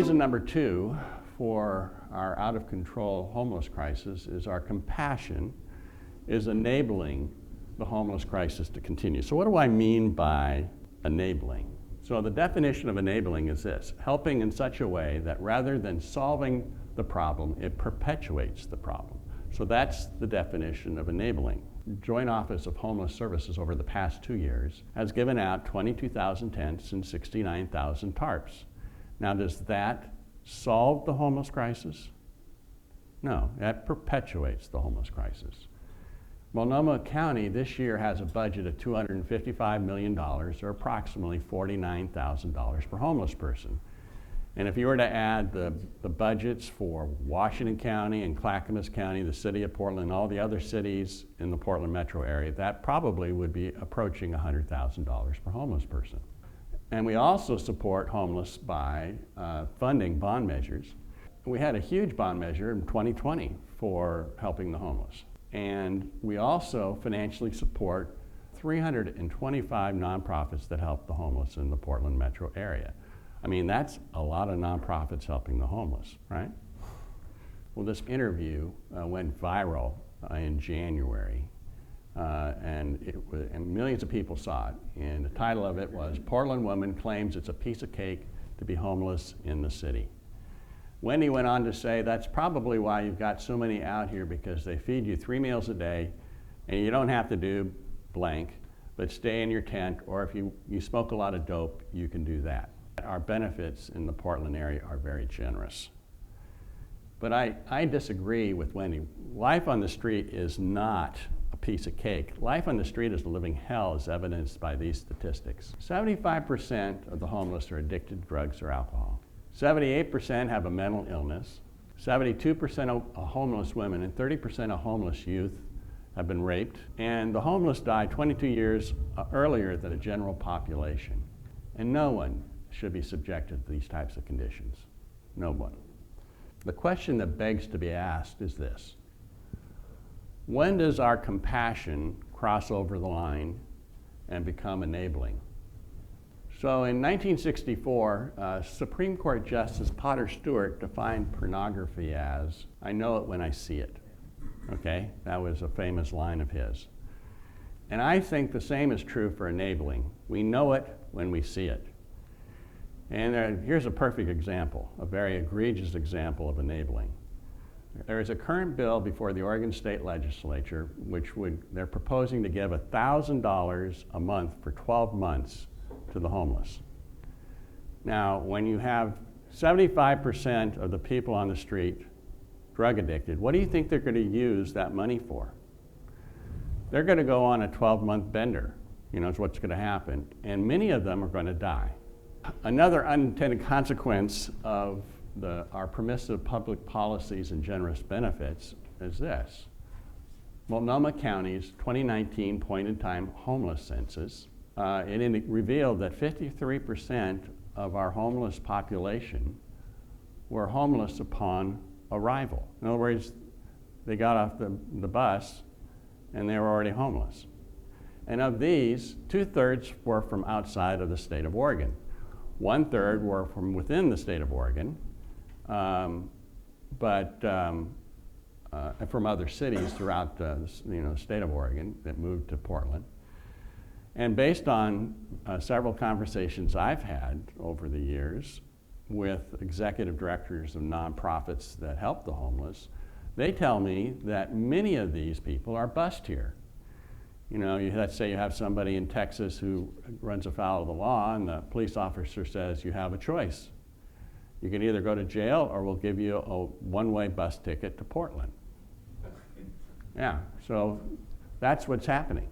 reason number two for our out-of-control homeless crisis is our compassion is enabling the homeless crisis to continue. So what do I mean by enabling? So the definition of enabling is this: helping in such a way that rather than solving the problem, it perpetuates the problem. So that's the definition of enabling. Joint Office of Homeless Services over the past 2 years has given out 22,000 tents and 69,000 tarps. Now, does that solve the homeless crisis? No, that perpetuates the homeless crisis. Multnomah County this year has a budget of $255 million, or approximately $49,000 per homeless person. And if you were to add the budgets for Washington County and Clackamas County, the city of Portland, and all the other cities in the Portland metro area, that probably would be approaching $100,000 per homeless person. And we also support homeless by funding bond measures. We had a huge bond measure in 2020 for helping the homeless. And we also financially support 325 nonprofits that help the homeless in the Portland metro area. I mean, that's a lot of nonprofits helping the homeless, right? Well, this interview went viral in January, and millions of people saw it. And the title of it was, "Portland Woman Claims It's a Piece of Cake to Be Homeless in the City." Wendy went on to say, that's probably why you've got so many out here, because they feed you 3 meals a day, and you don't have to do blank, but stay in your tent, or if you smoke a lot of dope, you can do that. Our benefits in the Portland area are very generous. But I disagree with Wendy. Life on the street is not a piece of cake. Life on the street is a living hell, as evidenced by these statistics. 75% of the homeless are addicted to drugs or alcohol. 78% have a mental illness. 72% of homeless women and 30% of homeless youth have been raped. And the homeless die 22 years earlier than the general population. And no one should be subjected to these types of conditions. No one. The question that begs to be asked is this: when does our compassion cross over the line and become enabling? So in 1964, Supreme Court Justice Potter Stewart defined pornography as, "I know it when I see it." Okay? That was a famous line of his. And I think the same is true for enabling. We know it when we see it. And here's a perfect example, a very egregious example of enabling. There is a current bill before the Oregon State Legislature, they're proposing to give $1,000 a month for 12 months to the homeless. Now, when you have 75% of the people on the street drug addicted, what do you think they're going to use that money for? They're going to go on a 12-month bender, is what's going to happen, and many of them are going to die. Another unintended consequence of our permissive public policies and generous benefits is this: Multnomah County's 2019 point-in-time homeless census, it revealed that 53% of our homeless population were homeless upon arrival. In other words, they got off the bus and they were already homeless. And of these, 2/3 were from outside of the state of Oregon. 1/3 were from within the state of Oregon, but from other cities throughout the state of Oregon that moved to Portland. And based on several conversations I've had over the years with executive directors of nonprofits that help the homeless, they tell me that many of these people are bused here. Let's say you have somebody in Texas who runs afoul of the law, and the police officer says you have a choice. You can either go to jail or we'll give you a one-way bus ticket to Portland. Yeah, so that's what's happening.